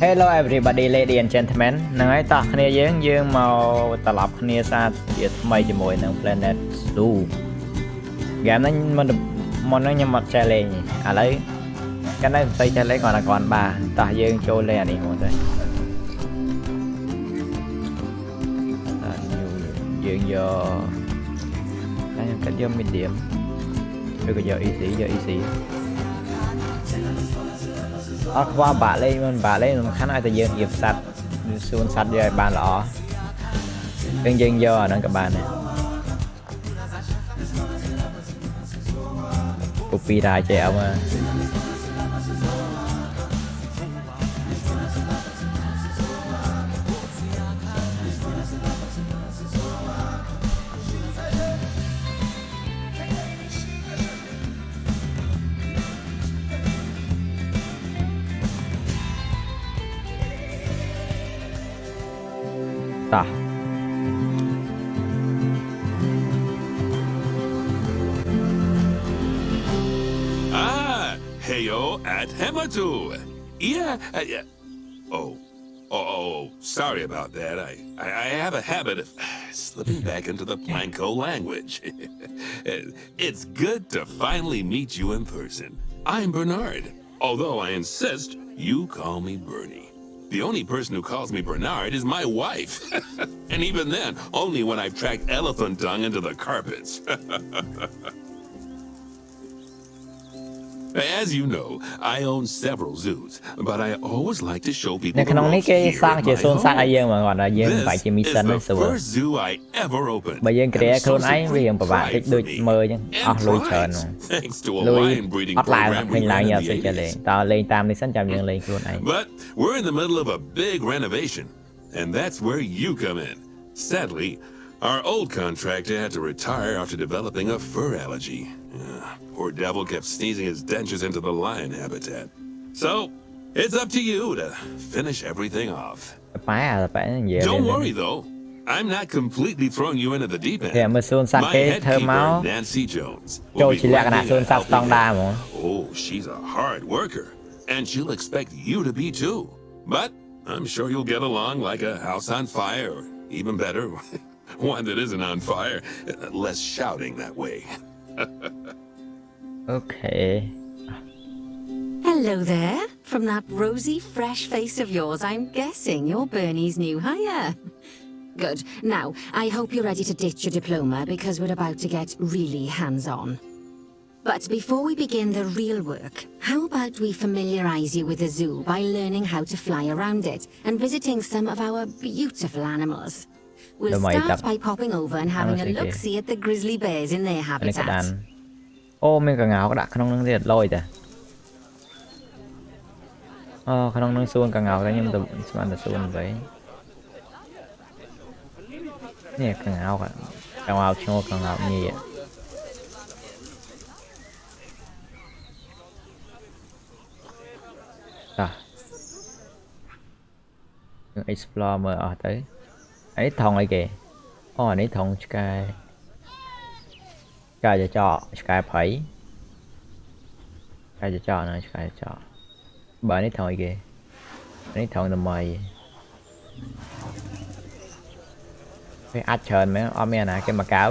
Hello everybody ladies and gentlemen ហ្នឹងហើយតោះគ្នាយើងមកត្រឡប់គ្នាសាជាថ្មីជាមួយនឹង Planet Zoo ហ្គេមហ្នឹងមុនហ្នឹងខ្ញុំអត់ចេះលេងឥឡូវកាន់តែផ្ទៃចេះលេងគាត់បាទតោះយើងចូលលេងអានេះមកទៅយើងយកខ្ញុំកាត់យក medium ឬក៏យក easy អត់ខ្វល់បាក់លេងមិនបាក់លេងសំខាន់ឲ្យតែយើងយកសัตว์សួនសัตว์យកឲ្យបានល្អយើងយកអាហ្នឹងក៏បានដែរពូពីរ៉ាចេះអមតោះ Heyo at Hematu. Yeah. Sorry about that. I have a habit of slipping back into the Planko language. It's good to finally meet you in person. I'm Bernard, although I insist you call me Bernie. The only person who calls me Bernard is my wife. And even then, only when I've tracked elephant dung into the carpets. As you know, I own several zoos, but I always like to show people the ropes here at my home. This is the first zoo I ever opened. And I'm so supreme pride for me. And pride, thanks to a lion breeding program we ran in the 80s. But we're in the middle of a big renovation, and that's where you come in. Sadly, our old contractor had to retire after developing a fur allergy. Poor devil kept sneezing his dentures into the lion habitat. So, it's up to you to finish everything off. Don't worry though, I'm not completely throwing you into the deep end. My head keeper, Nancy Jones, will be glad to help you out. Oh, she's a hard worker, and she'll expect you to be too. But I'm sure you'll get along like a house on fire, or even better, one that isn't on fire, less shouting that way. Okay. Hello there. From that rosy, fresh face of yours, I'm guessing you're Bernie's new hire. Good. Now, I hope you're ready to ditch your diploma because we're about to get really hands-on. But before we begin the real work, how about we familiarize you with the zoo by learning how to fly around it and visiting some of our beautiful animals. We'll start by popping over and having a look-see at the grizzly bears in their habitat. អូមានកាងៅក៏ដាក់ក្នុងនឹងទៀតលយតាអូក្នុងនឹងសួនកាងៅតែខ្ញុំទៅស្មានតែសួនវិញនេះកាងៅឈ្មោះកាងៅញីតាយើង explore មើលអស់ទៅអានេះថងអីគេអូអានេះថងឆ្កែឆ្កែចចកឆ្កែព្រៃឆ្កែចចកណាឆ្កែចកបើនេះថងអីគេនេះថងថ្មីវាអាចច្រើនមែនអត់មានអាណាគេមកកៅ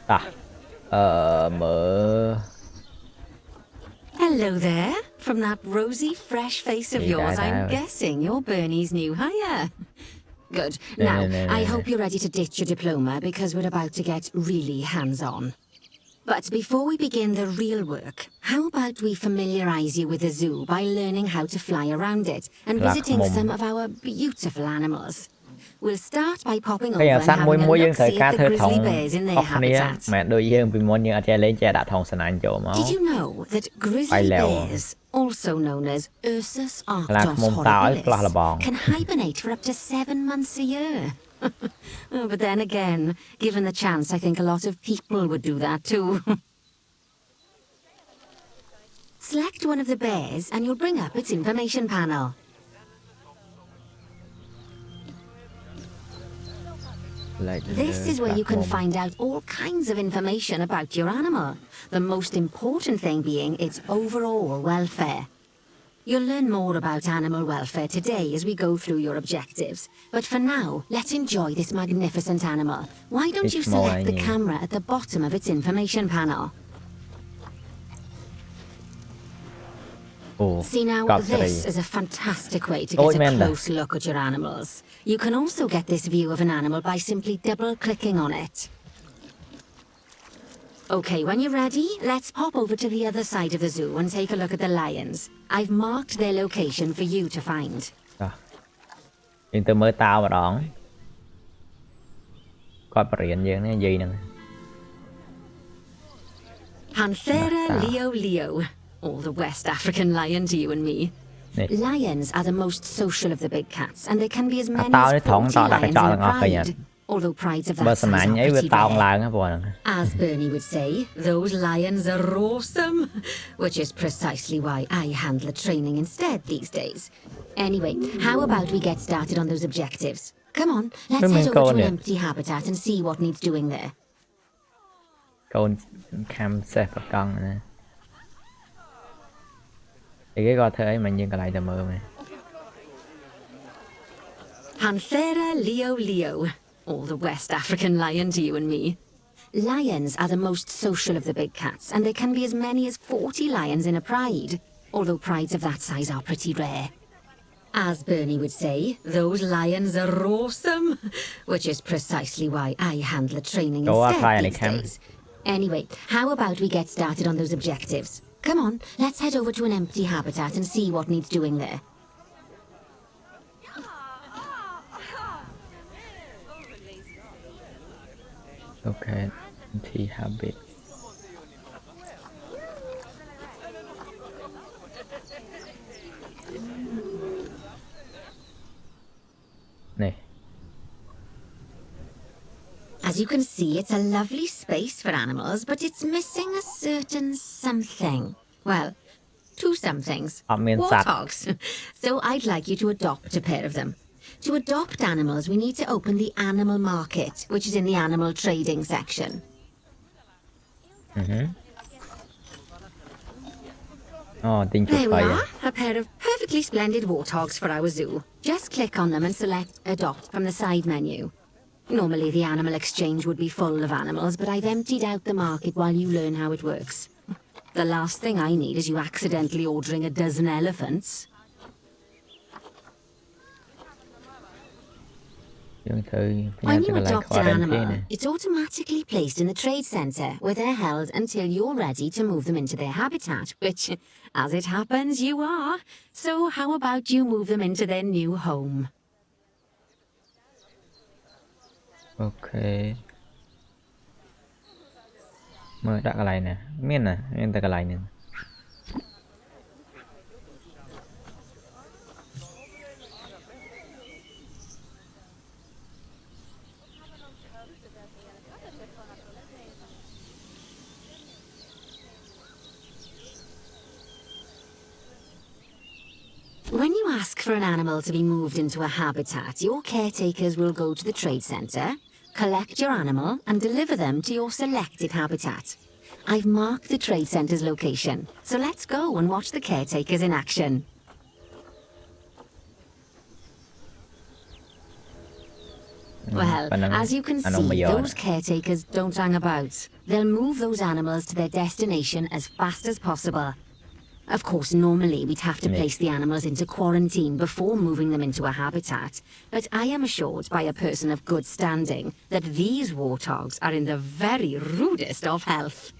តាមើល Hello there. From that rosy, fresh face of yours, I'm guessing you're Bernie's new hire. Good. Now, I hope you're ready to ditch your diploma because we're about to get really hands-on. But before we begin the real work, how about we familiarize you with the zoo by learning how to fly around it and visiting some of our beautiful animals. We'll start by popping over and having a look-see at the grizzly bears in their habitat. Did you know that grizzly bears, also known as Ursus arctos horribilis, can hibernate for up to 7 months a year? But then again, given the chance, I think a lot of people would do that too. Select one of the bears and you'll bring up its information panel. Like This is where you can find out all kinds of information about your animal. The most important thing being its overall welfare. You'll learn more about animal welfare today as we go through your objectives. But for now, let's enjoy this magnificent animal. Why don't you It's more select the than you. camera at the bottom of its information panel? Ồ, See now, cọp this sợi. is a fantastic way to Ôi, get a men đã. close look at your animals. You can also get this view of an animal by simply double-clicking on it. Okay, when you're ready, let's pop over to the other side of the zoo and take a look at the lions. I've marked their location for you to find. Rồi.យើងទៅមើលតោម្ដងគាត់បរៀនយើងនេះនិយាយហ្នឹង Panthera Nata. leo leo. All the West African lion to you and me. នេះ Lions are the most social of the big cats, and there can be as many tao as nói thẳng 40 tao đã cái lions trò in a thằng ngọc kìa. pride. Although prides of បើ that សំ size ណាញ់ are អីវា pretty តោង rare. ឡើងហ្នឹងបង As Bernie would say, those lions are awesome, which is precisely why I handle training instead these days. Anyway, how about we get started on those objectives? Come on, let's Mình head over to coi an nè. empty habitat and see what needs doing there. កូនខាំសេះប្រកង់ណាឯគេគាត់ធ្វើអីមិនយើងកន្លែងទៅមើលមែន Panthera leo leo. All the West African lion to you and me. Lions are the most social of the big cats, and there can be as many as 40 lions in a pride. Although prides of that size are pretty rare. As Bernie would say, those lions are awesome, which is precisely why I handle training Go up high, instead Annie these Cam. days. Anyway, how about we get started on those objectives? Come on, let's head over to an empty habitat and see what needs doing there. Okay T habit នេះ As you can see, it's a lovely space for animals, but it's missing a certain something. Well, two somethings. I mean, that- Warthogs. So I'd like you to adopt a pair of them. To adopt animals, we need to open the animal market, which is in the animal trading section. Oh ទិញជួប There ថ្លៃ we are, a pair of perfectly splendid warthogs for our zoo. Just click on them and select Adopt from the side menu. Normally the animal exchange would be full of animals, but I've emptied out the market while you learn how it works. The last thing I need is you accidentally ordering a dozen elephants. យើងត្រូវផ្ញើ When ទៅ you កន្លែង adopt an quarantine animal, it's automatically placed in the trade centre, where they're held until you're ready to move them into their habitat, which, as it happens, you are. So how about you move them into their new home? អូខេមើលដាក់កន្លែងណាមានណាមានតែកន្លែងហ្នឹង When you ask for an animal to be moved into a habitat, your caretakers will go to the trade centre, collect your animal, and deliver them to your selected habitat. I've marked the trade centre's location, so let's go and watch the caretakers in action. Well, as you can see, those caretakers don't hang about. They'll move those animals to their destination as fast as possible. Of course, normally we'd have to place the animals into quarantine before moving them into a habitat, but I am assured by a person of good standing that these warthogs are in the very rudest of health.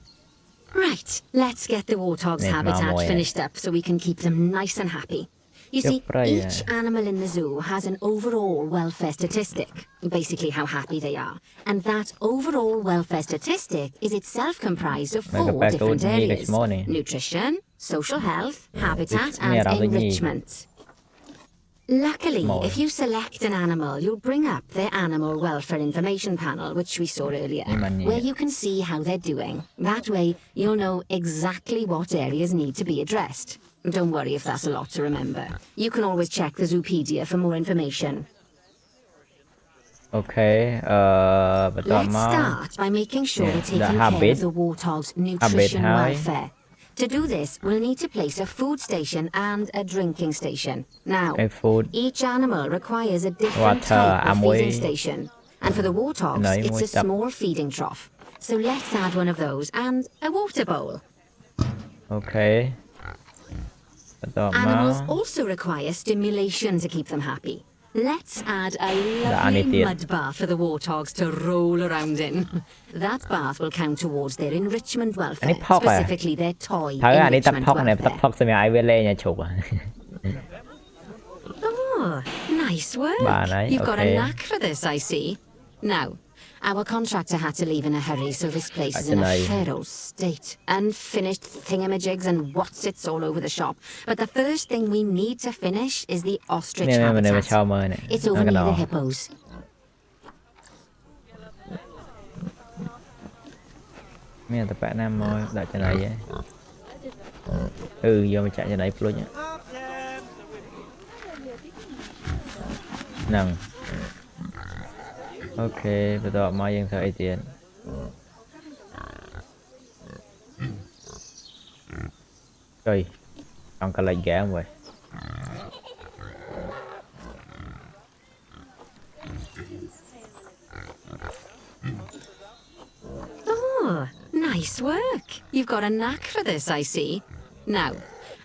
Right, let's get the warthog's Нет, habitat мамой. finished up so we can keep them nice and happy. You see, each animal in the zoo has an overall welfare statistic, basically how happy they are. And that overall welfare statistic is itself comprised of Mega 4 back different old nigga areas: smorning. nutrition, social health, habitat, it's and mer av det enrichment. Luckily, Small. if you select an animal, you'll bring up their animal welfare information panel, which we saw earlier, Iman where niya. you can see how they're doing. That way, you'll know exactly what areas need to be addressed. Don't worry if that's a lot to remember. You can always check the Zoopedia for more information. Okay បន្ត Let's មក start by making sure Yeah, we're the taking care habit. of the warthog's nutrition high. welfare. To do this, we'll need to place a food station and a drinking station. Now, a food each animal requires a different Water, type of amoi. feeding station. And for the warthogs, No, it's moi a stop. small feeding trough. So let's add one of those and a water bowl. Okay បន្តមក Animals also require stimulation to keep them happy. Let's add a lovely Anity. mud bath for the warthogs to roll around in. That bath will count towards their enrichment welfare, Any pop, specifically their toy ហើយអានេះទឹក enrichment ផុកនេះទឹក welfare. ផុកសម្រាប់ឲ្យវាលេងឲ្យជប់ Oh, nice work. Bah, nice, You've got a okay. knack for this, I see. Now, our contractor had to leave in a hurry, so this place is in a Nice. feral state. Unfinished thingamajigs and what's-its all over the shop. But the first thing we need to finish is the ostrich នេះមិនមកឆោ habitat. មើលនេះ It's over near the hippos. មានតប៉ណាមកដាក់ចំណៃហ៎យកមកចាក់ចំណៃភ្លុញហ្នឹងអូខេបន្តមកយើងធ្វើអីទៀតចុយចង់កលិចហ្គេមវិញ Oh, nice work. You've got a knack for this, I see. Now,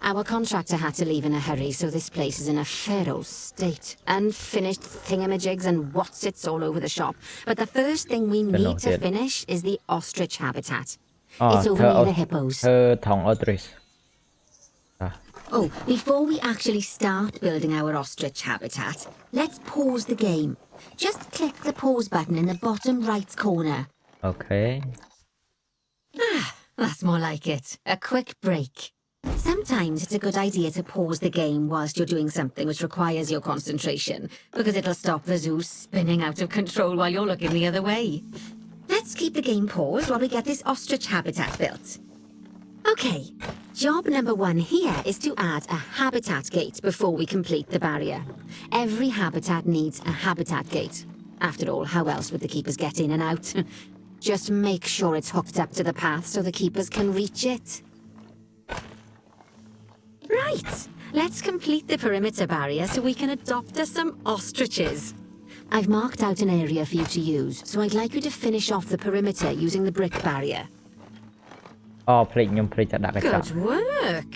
our contractor had to leave in a hurry, so this place is in a feral state. Unfinished thingamajigs and what's-its all over the shop. But the first thing we need to noted. finish is the ostrich habitat. Oh, It's over her near the os- hippos. ធ្វើថងអូទ្រីស Oh, before we actually start building our ostrich habitat, let's pause the game. Just click the pause button in the bottom right corner. អូខេ That's more like it. A quick break. Sometimes it's a good idea to pause the game whilst you're doing something which requires your concentration, because it'll stop the zoo spinning out of control while you're looking the other way. Let's keep the game paused while we get this ostrich habitat built. Okay, job number 1 here is to add a habitat gate before we complete the barrier. Every habitat needs a habitat gate. After all, how else would the keepers get in and out? Just make sure it's hooked up to the path so the keepers can reach it. Right, let's complete the perimeter barrier so we can adopt us some ostriches. I've marked out an area for you to use, so I'd like you to finish off the perimeter using the brick barrier. អូភ្លេចខ្ញុំភ្លេចតែដាក់កញ្ចក់ Good work.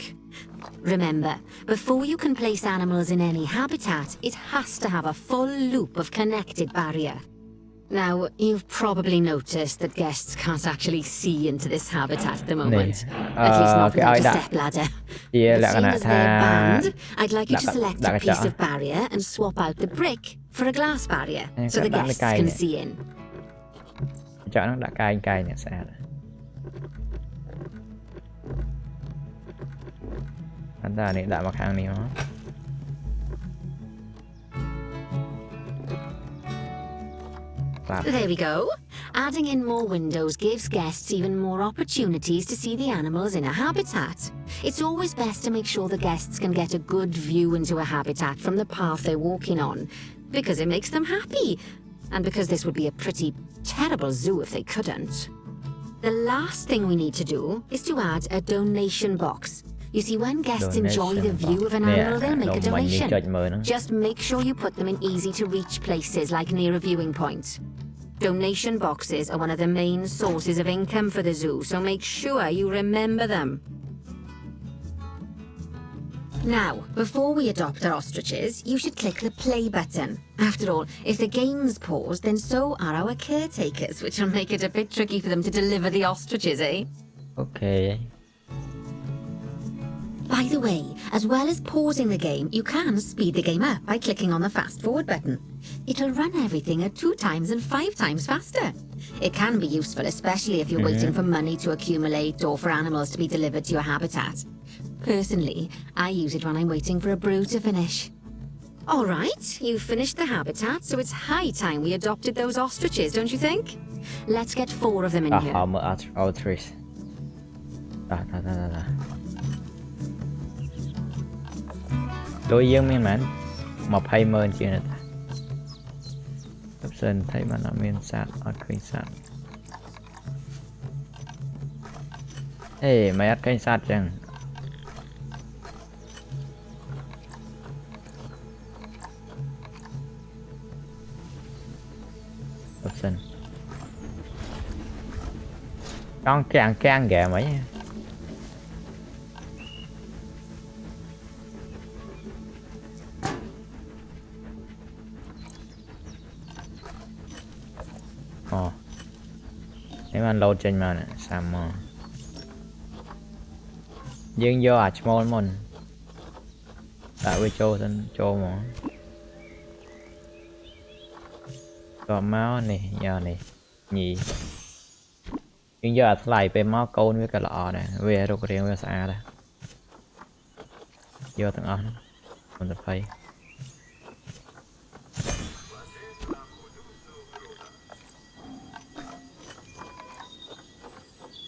Remember, before you can place animals in any habitat, it has to have a full loop of connected barrier. Now, you've probably noticed that guests can't actually see into this habitat at the moment. At least not okay, without a that- step ladder. Yeah, But like seeing that, as they're banned, I'd like you to like- select like a a piece jar. of barrier and swap out the brick for a glass barrier Yeah, so the that- that guests guy can there. see in. កញ្ចក់ហ្នឹងដាក់កាយនេះស្អាតអត់ដាក់នេះដាក់មកខាងនេះមក There we go. Adding in more windows gives guests even more opportunities to see the animals in a habitat. It's always best to make sure the guests can get a good view into a habitat from the path they're walking on, because it makes them happy, and because this would be a pretty terrible zoo if they couldn't. The last thing we need to do is to add a donation box. You see, when guests enjoy the Donation view of an box. animal, they'll make a Yeah, don't mind me donation. judgeមើលហ្នឹង Just make sure you put them in easy-to-reach places like near a viewing point. Donation boxes are one of the main sources of income for the zoo, so make sure you remember them. Now, before we adopt our ostriches, you should click the play button. After all, if the game's paused, then so are our caretakers, which will make it a bit tricky for them to deliver the ostriches, eh? អូខេ By the way, as well as pausing the game, you can speed the game up by clicking on the fast forward button. It'll run everything at 2 times and 5 times faster. It can be useful, especially if you're waiting for money to accumulate or for animals to be delivered to your habitat. Personally, I use it when I'm waiting for a brew to finish. All right, you've finished the habitat, so it's high time we adopted those ostriches, don't you think? Let's get 4 of them in អស់ here. អមអូទ្រីសតាលុយយើងមានប៉ុន្មាន 20,000 ជាងនេះតា option thấy mà nó miền sát ở cảnh sát ê mày ở cảnh sát chẳng option con càng ghẻ mấy ồ nếu mà lâu trên mà nè xàm mò dương vô à small mon tại với châu mà có máu này giờ này nhì nhưng giờ lại về máu câu với cả lọ này về đâu có riêng với xa đây vô thằng on còn tập phải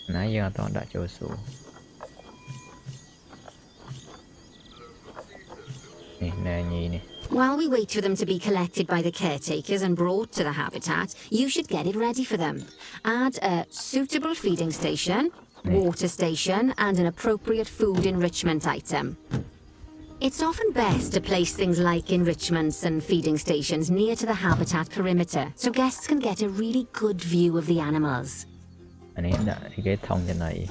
nãy giờ toàn đã trôi xuống nè nhì nè. While we wait for them to be collected by the caretakers and brought to the habitat, you should get it ready for them. Add a suitable feeding station, water station, and an appropriate food enrichment item. It's often best to place things like enrichments and feeding stations near to the habitat perimeter, so guests can get a really good view of the animals. Anh ấy đã cái thông trên này.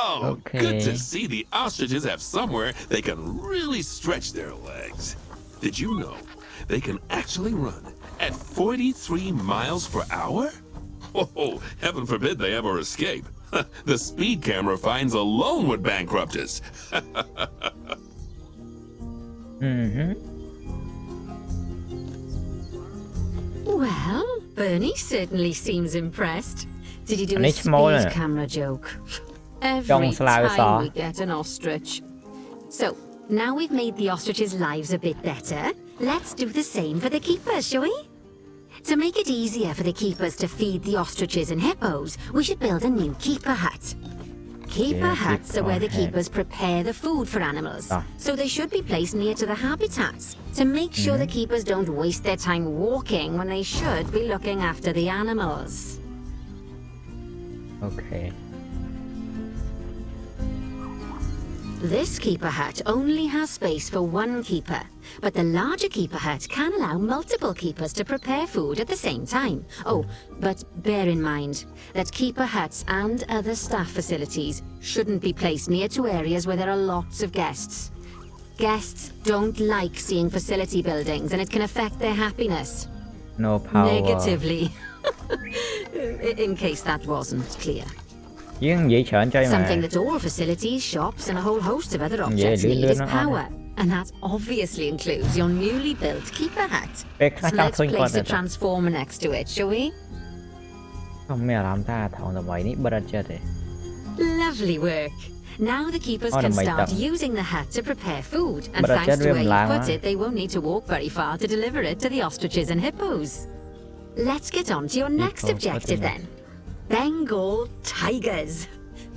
Oh, Okay. good to see the ostriches have somewhere they can really stretch their legs. Did you know they can actually run at 43 miles per hour? Oh, heaven forbid they ever escape. The speed camera fines alone would bankrupt us. Well, Bernie certainly seems impressed. Did you do And a it's smaller. speed camera joke? Every Don't slow us time off. we get an ostrich. So, now we've made the ostriches' lives a bit better, let's do the same for the keepers, shall we? To make it easier for the keepers to feed the ostriches and hippos, we should build a new keeper hut. Keeper Yeah, huts are where the keeper hut. keepers prepare the food for animals. Ah. So they should be placed near to the habitats to make sure the keepers don't waste their time walking when they should be looking after the animals. Okay. This keeper hut only has space for one keeper, but the larger keeper hut can allow multiple keepers to prepare food at the same time. Oh, but bear in mind that keeper huts and other staff facilities shouldn't be placed near to areas where there are lots of guests. Guests don't like seeing facility buildings, and it can affect their happiness. No power. Negatively. In case that wasn't clear. Nhưng dễ sợ chơi Something mà. that all facilities, shops, and a whole host of other Yeah, objects lươn need lươn is nó power. And that obviously includes your newly built keeper hut. Cái So khác let's thôi place a còn transformer next to it, shall we? không mẹ làm ta thằng là vậy ní bật chết rồi. Lovely work. Now the keepers Oh, can mày start tập. using the hut to prepare food. And But I thanks said to we where you làm put á. it, they won't need to walk very far to deliver it to the ostriches and hippos. Let's get on to your next Hippos, objective what then. Bengal tigers.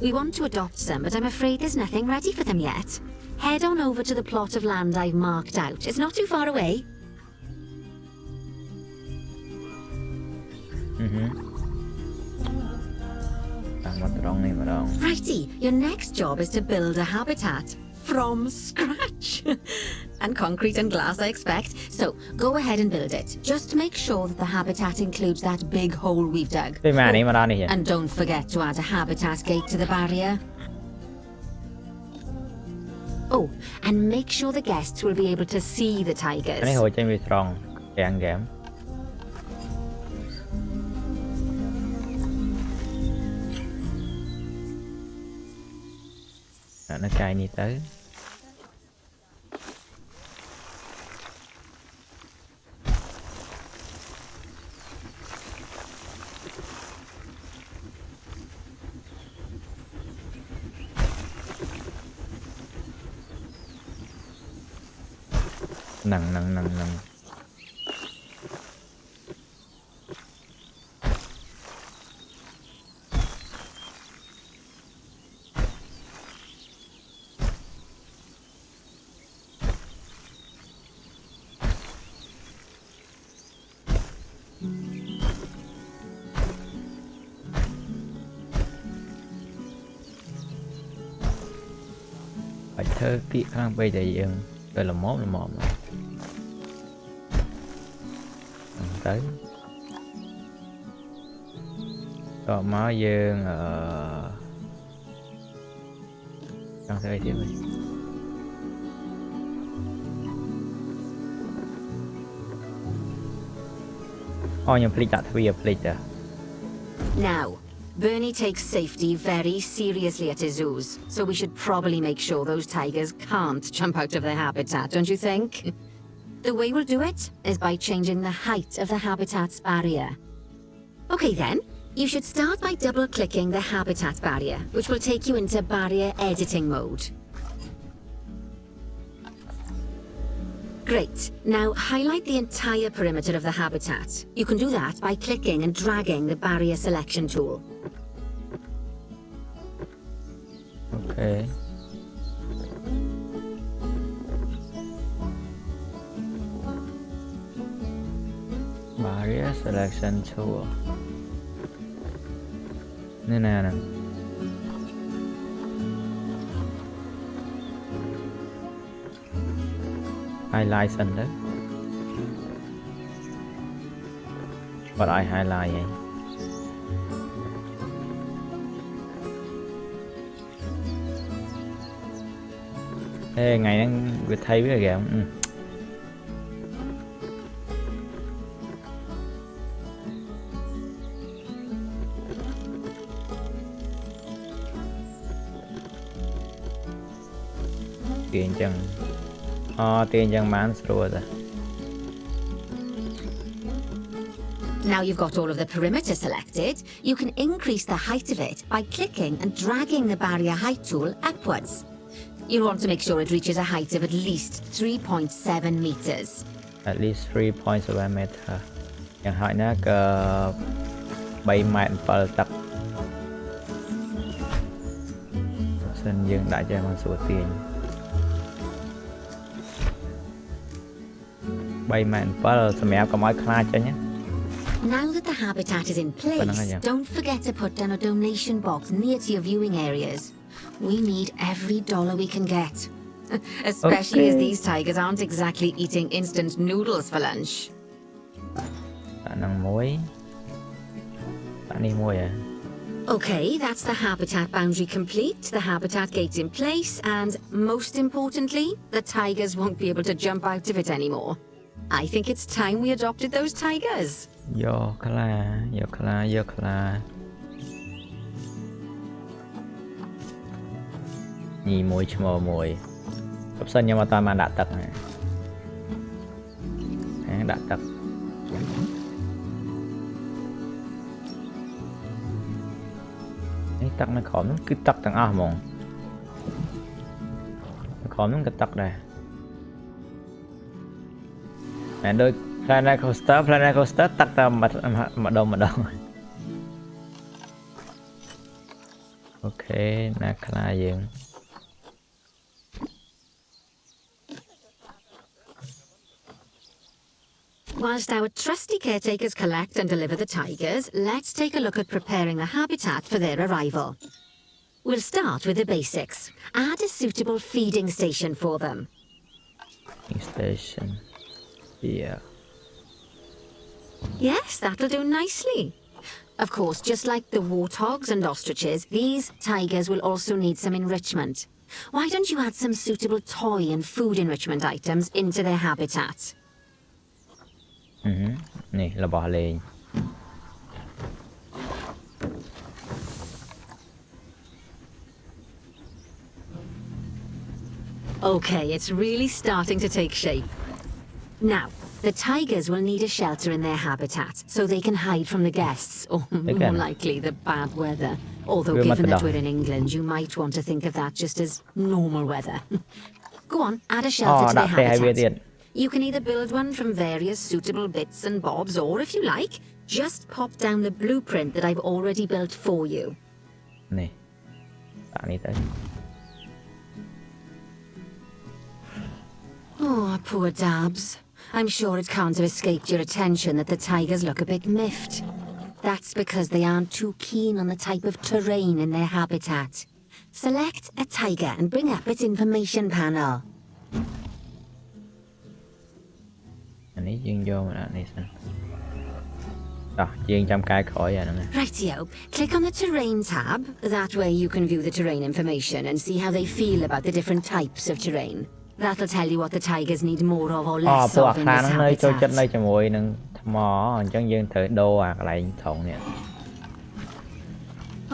We want to adopt some, but I'm afraid there's nothing ready for them yet. Head on over to the plot of land I've marked out. It's not too far away. Mà tròn này mà đâu. Righty, your next job is to build a habitat from scratch. And concrete and glass, I expect. So, go ahead and build it. Just make sure that the habitat includes that big hole we've dug. Cái mà này mà ra này vậy. And don't forget to add a habitat gate to the barrier. Oh, and make sure the guests will be able to see the Cái này tigers. hồi trên bị tròn, càng giảm. Nó cài đi tới. Nặng. phải thơ kỹ khăn bây giờ dương đây là món tới có máu dương ở trong thời điểm này nhưng plate đặt vì plate Now, Bernie takes safety very seriously at his zoos, so we should probably make sure those tigers can't jump out of their habitat, don't you think? The way we'll do it is by changing the height of the habitat's barrier. Okay then, you should start by double-clicking the habitat barrier, which will take you into barrier editing mode. Great. Now highlight the entire perimeter of the habitat. You can do that by clicking and dragging the barrier selection tool. Okay. Barrier selection tool. Như nào nè. Highlight xanh đấy. But I highlight vậy. Ê, ngày đang việc thay với kìa. Tiền chân. Tiền chân bán rồi. Now you've got all of the perimeter selected, you can increase the height of it by clicking and dragging the barrier height tool upwards. You'll want to make sure it reaches a height of at least 3.7 meters. At least 3.7 meter. Chẳng hạn nó cờ 7 mét per tập. Xin dừng đại cho con số tiền. 7 mét per xem em có mấy khai cho nhé. Now that the habitat is in place, don't forget to put down a donation box near to your viewing areas. We need every dollar we can get. Especially as these tigers aren't exactly eating instant noodles for lunch. Okay, that's the habitat boundary complete, the habitat gate's in place, and most importantly, the tigers won't be able to jump out of it anymore. I think it's time we adopted those tigers. Yo kala. Nhì mùi chmò mùi. Cấp sân nhưng mà toàn mà đã tật này. Đã tật. Cái tật nó khó nó cứ tật thằng A mong. Nó khó nó cái tật này. Mẹ đôi Planet Coaster tắt ra mà đâu. Ok, nè là gì? Whilst our trusty caretakers collect and deliver the tigers, let's take a look at preparing the habitat for their arrival. We'll start with the basics. Add a suitable feeding station for them. Station. Yeah. Yes, that'll do nicely. Of course, just like the warthogs and ostriches, these tigers will also need some enrichment. Why don't you add some suitable toy and food enrichment items into their habitat? Nè là bỏ lên. Okay, it's really starting to take shape. Now, the tigers will need a shelter in their habitat so they can hide from the guests, or more likely the bad weather. Although given that we're in England, you might want to think of that just as normal weather. Go on, add a shelter to their habitat. You can either build one from various suitable bits and bobs, or if you like, just pop down the blueprint that I've already built for you. Nè, đi tới. Oh, poor Dabs. I'm sure it can't have escaped your attention that the tigers look a bit miffed. That's because they aren't too keen on the type of terrain in their habitat. Select a tiger and bring up its information panel. อันนี้ยิงโยมอันนี้สิยิงจำกายขออย่างนั้น Rightio. Click on the terrain tab. That way you can view the terrain information and see how they feel about the different types of terrain. That'll tell you what the tigers need more of or อ๋อ less พวก of in คลา this นnơi ចូលចិត្តនៅ habitat. ជាមួយនឹងថ្មអញ្ចឹងយើងត្រូវដូរអាកន្លែងថងនេះ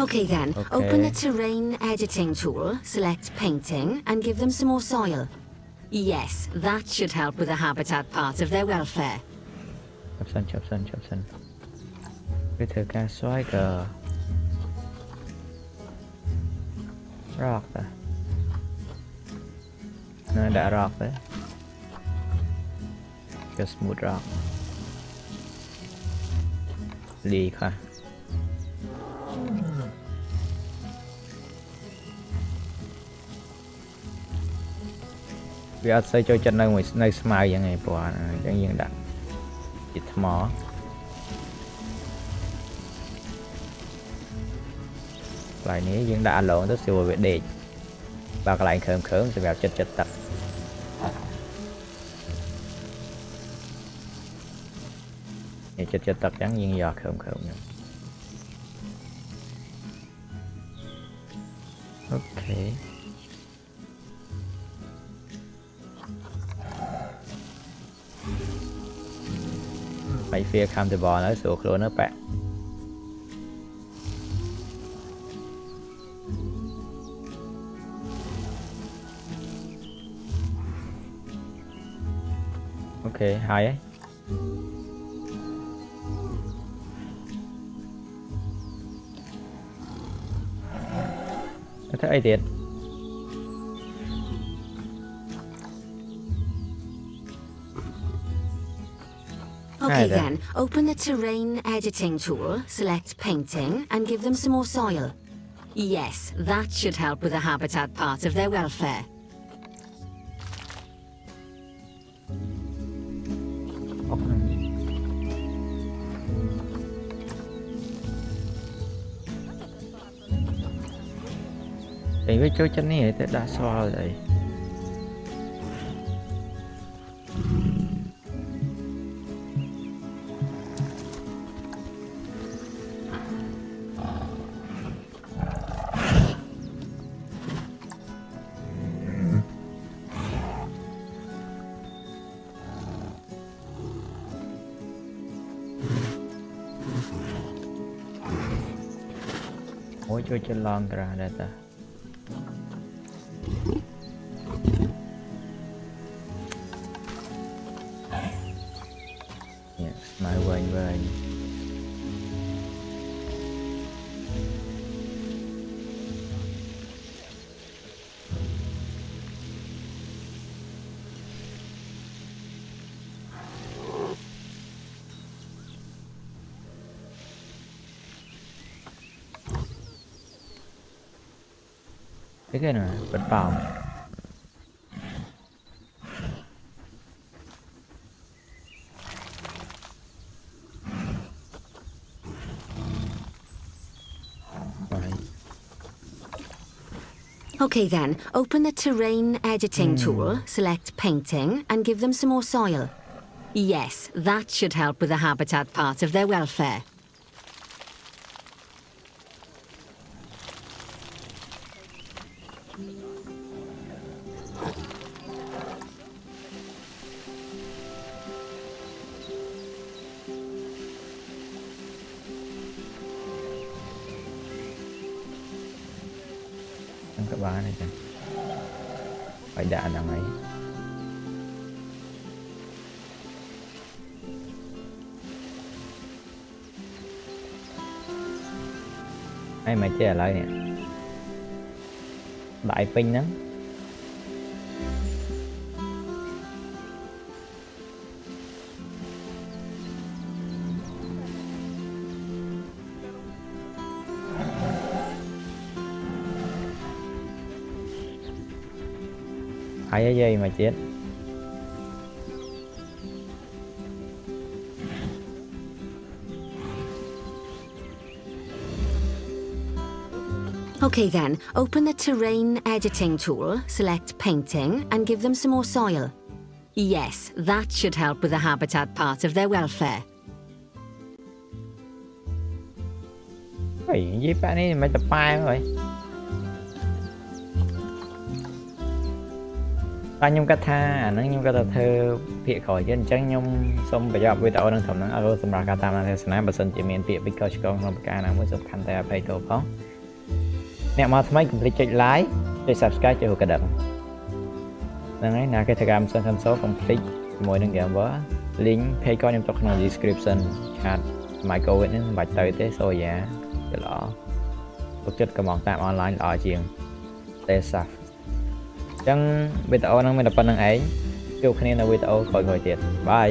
Okay then, Okay. open the terrain editing tool, select painting, and give them some more soil. Yes, that should help with the habitat part of their welfare. ចាប់សិនគឺធ្វើការស្វែងក៏រកតានៅដាក់រកទៅ just smooth rock លីค่ะវាអត់សូវចូលចិត្តនៅស្មៅយ៉ាងឯងព្រោះអញ្ចឹងយើងដាក់ជាថ្ម lại ní dương đã lộn tới siêu về địch và cái lại khớm sẽ vào chết tập thì chết tập trắng nhiên giọt khớm nữa. Ok phải phía cam từ bò nó sụt luôn đó bạn. Ok, hay ấy. Thấy ai thiệt. Okay then, open the terrain editing tool, select painting, and give them some more soil. Yes, that should help with the habitat part of their welfare. Thì với chỗ chân này thì đã xóa rồi. Ôi chỗ chân lon ra đây ta. Yes, my way. Cái này bật vào. Okay then, open the terrain editing tool, select painting, and give them some more soil. Yes, that should help with the habitat part of their welfare. Các bạn này kìa, phải đạn đằng ấy. Ai mà chơi lại nè, đại pin lắm. Hai cái dây mà chết. Okay then, open the terrain editing tool, select painting, and give them some more soil. Yes, that should help with the habitat part of their welfare. អីនិយាយប៉ានេះមិនទៅប៉ែហើយតែខ្ញុំគិតថាអាហ្នឹងខ្ញុំគិតថាធ្វើពាក្យក្រោយទៀតអញ្ចឹងខ្ញុំសូមបញ្ចប់វីដេអូនឹងត្រឹមហ្នឹងអរគុណសម្រាប់ការតាមដានទស្សនាបើសិនជាមានពាក្យពីកោឆ្កងក្នុងប្រការណាមួយសូមខន្តីអភ័យទោសផងអ្នកមកថ្មីកុំភ្លេចចុច like ចុច subscribe ចុចរូបកណ្ដឹងហ្នឹងហើយណាគេធ្វើការមិនសិនសូកុំភ្លេចជាមួយនឹង Gamer link page ក៏ខ្ញុំទុកក្នុង description chat សម័យ COVID ហ្នឹងមិនបាច់ទៅទេសូយ៉ាវាល្អទុកចិត្តកំងតាម online ល្អជាងទេសាស់អញ្ចឹងវីដេអូហ្នឹងមានតែប៉ុណ្្នឹងឯងជួបគ្នានៅវីដេអូក្រោយៗទៀតបាយ